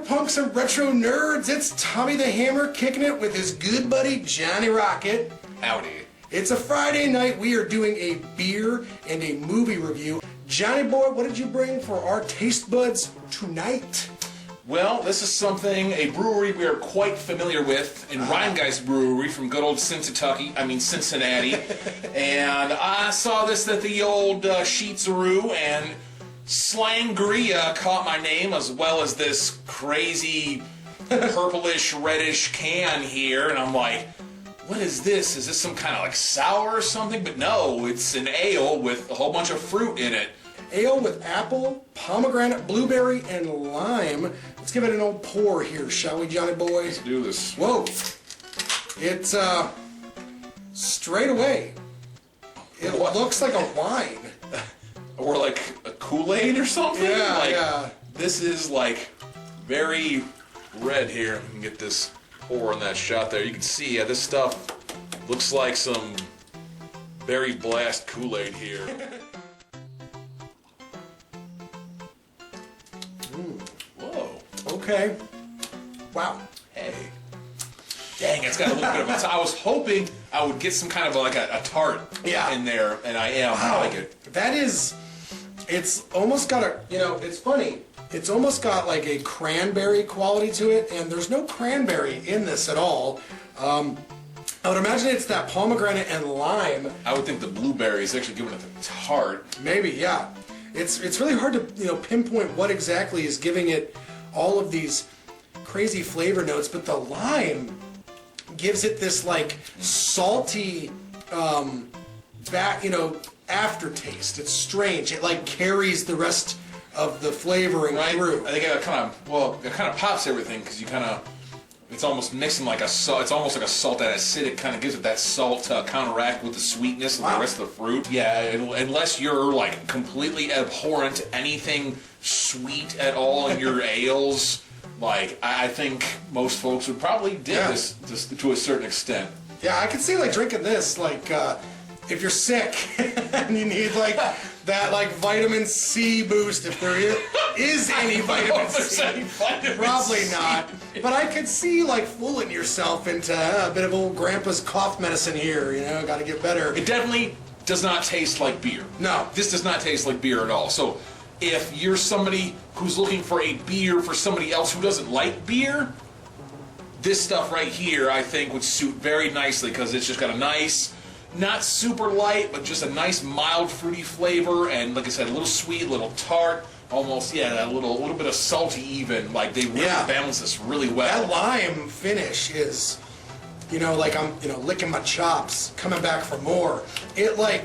punks and retro nerds? It's Tommy the Hammer kicking it with his good buddy Johnny Rocket. Howdy. It's a Friday night. We are doing a beer and a movie review. Johnny boy, what did you bring for our taste buds tonight? Well, this is something, a brewery we are quite familiar with in Rhinegeist Brewery from good old Cincinnati. And I saw this at the old Sheetsaroo, and Slangria caught my name, as well as this crazy purplish reddish can here, and I'm like, what is this? Is this some kind of like sour or something? But no, it's an ale with a whole bunch of fruit in it. Ale with apple, pomegranate, blueberry, and lime. Let's give it an old pour here, shall we, Johnny boy? Let's do this. Whoa. It's, straight away. It looks like a wine. Or like a Kool-Aid or something? Yeah, like, yeah. This is like very red here. You can get this pour in that shot there. You can see, yeah, this stuff looks like some berry blast Kool-Aid here. Whoa. Okay. Wow. Hey. Dang, it's got a little bit of a... I was hoping I would get some kind of like a tart in there, and I am. Wow. I like it. That is... It's almost got a... You know, it's funny. It's almost got like a cranberry quality to it, and there's no cranberry in this at all. I would imagine it's that pomegranate and lime. I would think the blueberry is actually giving it the tart. Maybe, yeah. It's really hard to pinpoint what exactly is giving it all of these crazy flavor notes, but the lime gives it this like salty aftertaste. It's strange. It like carries the rest of the flavoring through. I think it kind of pops everything, because you kind of, it's almost mixing like a salt. It's almost like a salt that acidic kind of gives it that salt to counteract with the sweetness of the rest of the fruit. Yeah, unless you're like completely abhorrent to anything sweet at all in your ales, like I think most folks would probably dig this to a certain extent. Yeah, I could see like drinking this like if you're sick and you need like that like vitamin C boost, if there is any vitamin C. Probably not. But I could see like fooling yourself into a bit of old grandpa's cough medicine here, gotta get better. It definitely does not taste like beer. No. This does not taste like beer at all. So if you're somebody who's looking for a beer for somebody else who doesn't like beer, this stuff right here I think would suit very nicely, because it's just got a nice, not super light, but just a nice mild fruity flavor, and like I said, a little sweet, a little tart, almost, a little bit of salty even. Like they really balance this really well. That lime finish is, like I'm, licking my chops, coming back for more. It like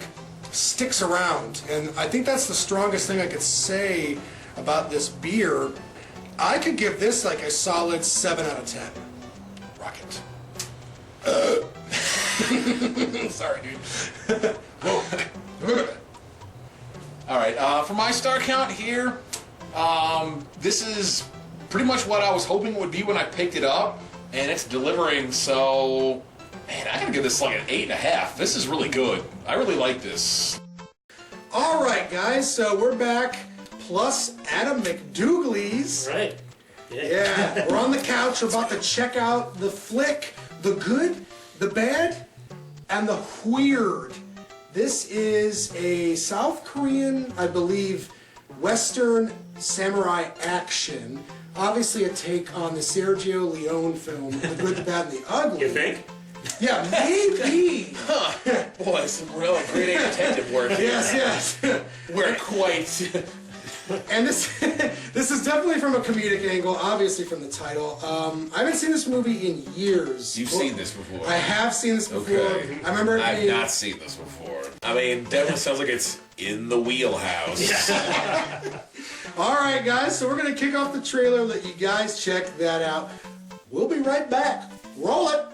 sticks around, and I think that's the strongest thing I could say about this beer. I could give this like a solid 7 out of 10. Rocket. Sorry, dude. Whoa. All right, for my star count here, this is pretty much what I was hoping it would be when I picked it up, and it's delivering, so, man, I gotta give this like an 8.5. This is really good. I really like this. All right, guys, so we're back, plus Adam McDoogleez. Right. Yeah, we're on the couch. We're about to check out the flick, the good, the bad, and the weird. This is a South Korean, I believe, Western samurai action. Obviously a take on the Sergio Leone film, The Good, the Bad, and the Ugly. You think? Yeah, maybe. Boy, some real grade A detective work here. Yes. We're quite... And this is definitely from a comedic angle, obviously from the title. I haven't seen this movie in years. You've seen this before? I have seen this before. Okay. I remember it I've being... not seen this before. I mean, definitely sounds like it's in the wheelhouse. All right, guys, so we're going to kick off the trailer, let you guys check that out. We'll be right back. Roll it.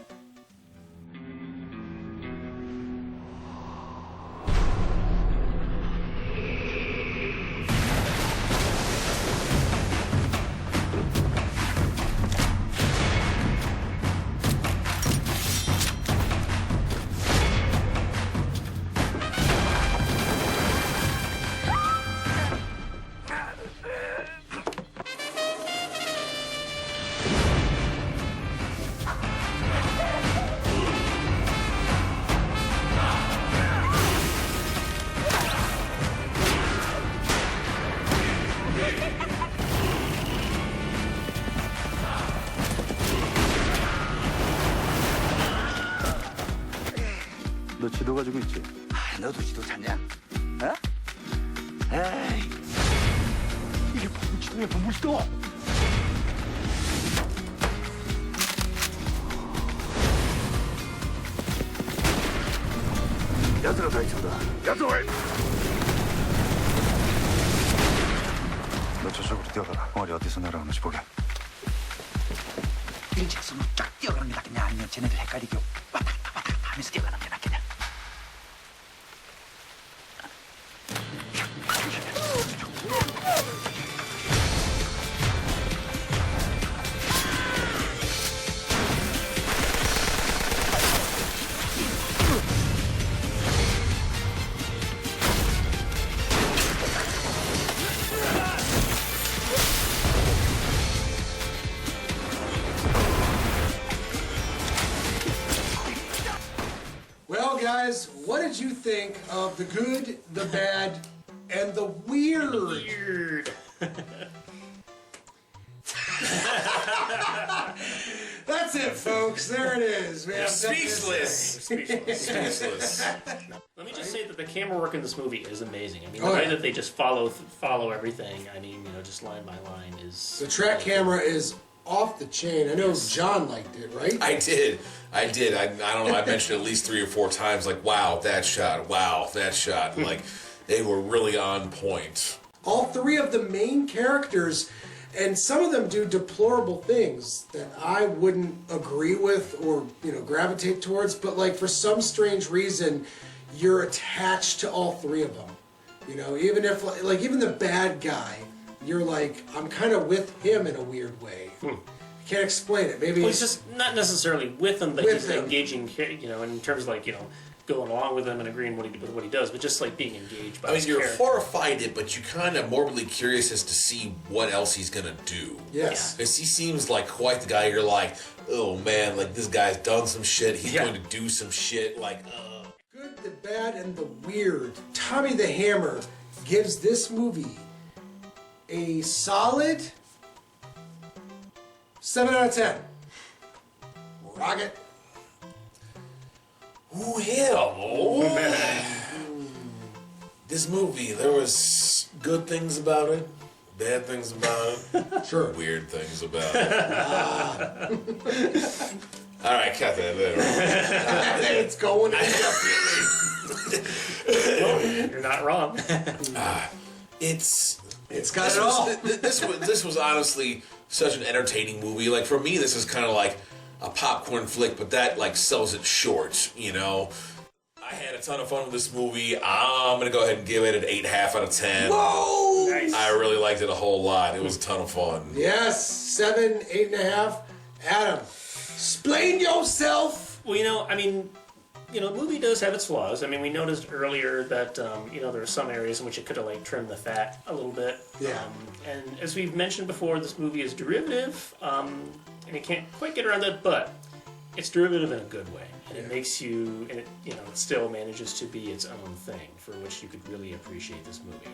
너 지도 가지고 있지? 아, 너도 지도 찾냐? 어? 에이, 이게 바로 지도야, 무시도. 야들아 다이친다. 야들! 너 저쪽으로 뛰어가라. 머리 어디서 날아오는지 보게. 일직선으로 쫙 뛰어가는 게 낫겠냐? 아니면 쟤네들 헷갈리게 왔다 갔다 하면서 뛰어가는 게 낫겠냐? Well, guys, what did you think of the good, the bad, and the weird? That's it, folks. There it is. We have Speechless. Speechless. Let me just say that the camera work in this movie is amazing. I mean, the Oh, way yeah. that they just follow everything. I mean, you know, just line by line is. The track camera is off the chain. I know John liked it, right? I did. I don't know. I mentioned it at least 3 or 4 times. Like, wow, that shot. Wow, that shot. Like, they were really on point. All 3 of the main characters, and some of them do deplorable things that I wouldn't agree with or, you know, gravitate towards, but like for some strange reason, you're attached to all 3 of them. You know, even if, like, even the bad guy, you're like, I'm kind of with him in a weird way. I can't explain it. Maybe Well, he's just not necessarily with them, but With he's them. engaging. You know, in terms of like, you know, going along with him and agreeing with what he does, but just like being engaged by I mean, his you're character. horrified, but you're kind of morbidly curious as to see what else he's gonna do. yes. Because he seems like quite the guy. You're like, oh man, like this guy's done some shit. He's Yeah. going to do some shit. Like, Good, the bad, and the weird. Tommy the Hammer gives this movie a solid 7 out of 10. Rocket. well, this movie, there was good things about it, bad things about it, Sure. weird things about it. All right, cut that there. It's going indefinitely. You're not wrong. It's got this it was, all. This was honestly such an entertaining movie. Like for me, this is kind of like a popcorn flick, but that like sells it short. You know, I had a ton of fun with this movie. I'm gonna go ahead and give it an 8.5 out of 10. Whoa! Nice. I really liked it a whole lot. It was a ton of fun. Yes, 7, 8.5. Adam, explain yourself. Well, you know, I mean, you know, the movie does have its flaws. I mean, we noticed earlier that, you know, there were some areas in which it could have, like, trimmed the fat a little bit. Yeah. And as we've mentioned before, this movie is derivative, and it can't quite get around that, but it's derivative in a good way. And it makes you, and it, you know, it still manages to be its own thing, for which you could really appreciate this movie.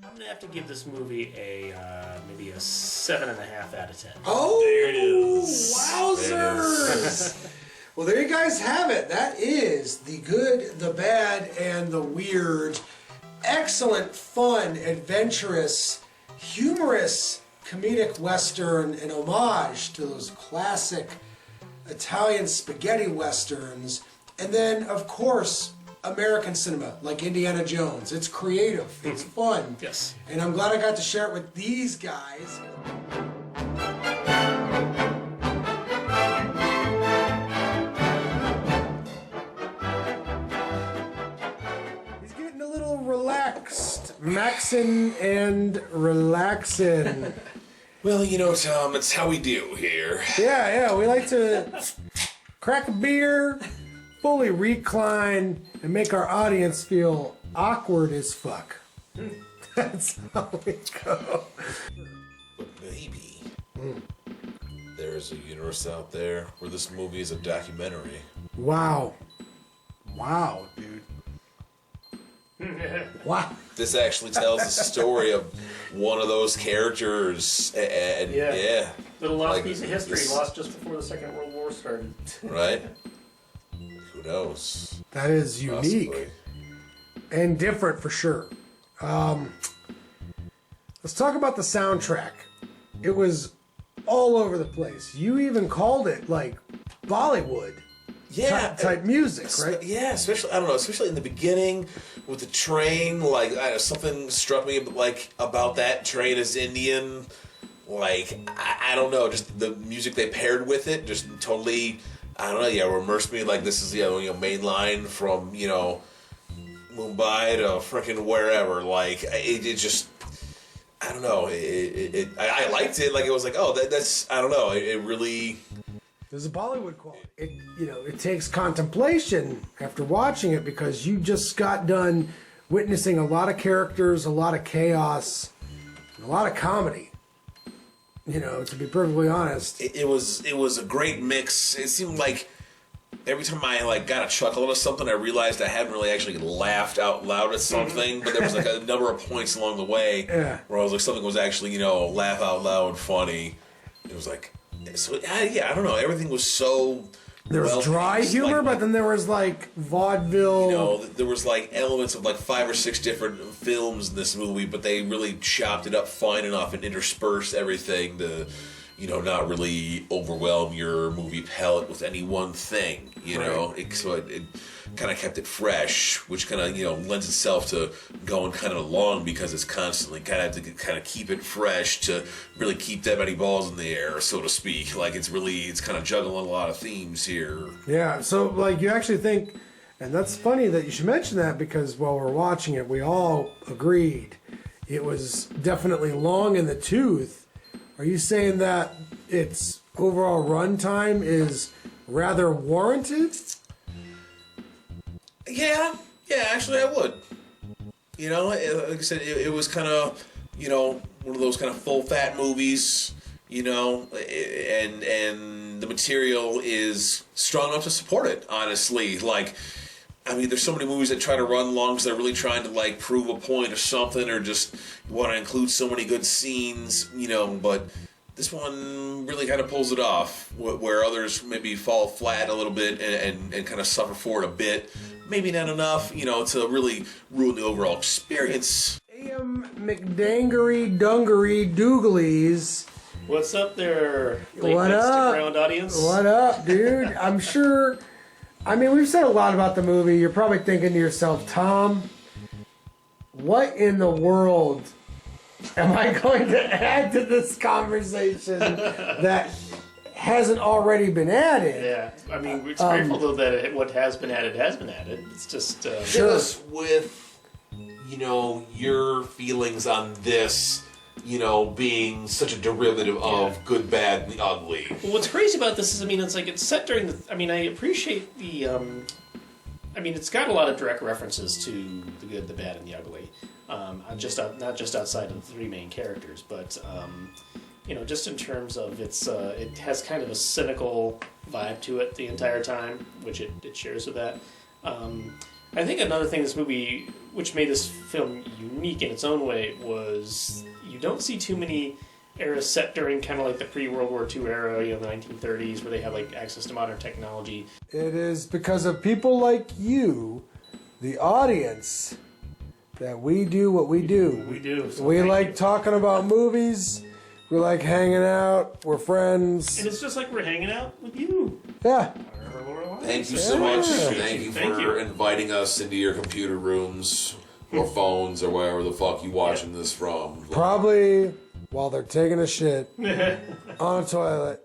I'm gonna have to give this movie a, maybe a 7.5 out of 10. Oh, There it is. wowzers! Well, there you guys have it. That is the good, the bad, and the weird. Excellent, fun, adventurous, humorous, comedic western, an homage to those classic Italian spaghetti westerns. And then, of course, American cinema, like Indiana Jones. It's creative, it's fun. Yes. And I'm glad I got to share it with these guys. He's getting a little relaxed. Maxin' and relaxin'. Well, you know, Tom, it's how we do here. Yeah, we like to crack a beer, fully recline, and make our audience feel awkward as fuck. That's how we go. But maybe there's a universe out there where this movie is a documentary. Wow. Wow, dude. Wow. This actually tells the story of one of those characters, and yeah, Little lost Like, piece of history this- lost just before the Second World War started. right? Who Who knows? That is unique Possibly. and different for sure. Let's talk about the soundtrack. It was all over the place. You even called it like Bollywood type music, right? Yeah, especially I don't know, especially in the beginning with the train. Like something struck me like about that train is Indian. Like I don't know, just the music they paired with it, just totally. I don't know. Yeah, immersed me like this is main line from Mumbai to freaking wherever. Like it just. I don't know. I liked it. Like it was like, oh, that's. I don't know. It really. There's a Bollywood quality. It takes contemplation after watching it because you just got done witnessing a lot of characters, a lot of chaos, and a lot of comedy. To be perfectly honest, it was a great mix. It seemed like every time I got a chuckle out of something, I realized I hadn't really actually laughed out loud at something, but there was a number of points along the way where I was like, something was actually laugh out loud funny. It was like, so yeah, I don't know. Everything was so. There was dry humor, but then there was vaudeville. There was elements of 5 or 6 different films in this movie, but they really chopped it up fine enough and interspersed everything to. Not really overwhelm your movie palette with any one thing, Right. So it kind of kept it fresh, which kind of, lends itself to going kind of long because it's constantly kind of to kind of keep it fresh to really keep that many balls in the air, so to speak. It's kind of juggling a lot of themes here. Yeah, so you actually think, and that's funny that you should mention that because while we're watching it, we all agreed it was definitely long in the tooth. Are you saying that its overall runtime is rather warranted? Yeah, actually I would. Like I said, it was kind of, one of those kind of full fat movies, and the material is strong enough to support it, honestly. There's so many movies that try to run long because they're really trying to prove a point or something, or just want to include so many good scenes, but this one really kind of pulls it off, where others maybe fall flat a little bit and kind of suffer for it a bit. Maybe not enough, to really ruin the overall experience. A.M. McDangery Dungery Doogleez. What's up there, late What night up? stick around audience? What up, dude? I'm sure. We've said a lot about the movie. You're probably thinking to yourself, Tom, what in the world am I going to add to this conversation that hasn't already been added? Yeah, it's grateful though that what has been added has been added. It's just Hit us with, your feelings on this. Being such a derivative of Good, Bad, and the Ugly. Well, what's crazy about this is, it's set during the. I appreciate the. It's got a lot of direct references to the good, the bad, and the ugly. Not just outside of the 3 main characters, but just in terms of it has kind of a cynical vibe to it the entire time, which it shares with that. I think another thing this movie, which made this film unique in its own way, was you don't see too many eras set during kind of the pre-World War II era, the 1930s, where they have access to modern technology. It is because of people like you, the audience, that we do what we do. We do. So we like talking about movies. We like hanging out. We're friends. And it's just like we're hanging out with you. Yeah. Thank you so much. Thank you inviting us into your computer rooms or phones or wherever the fuck you watching this from. Probably while they're taking a shit on a toilet.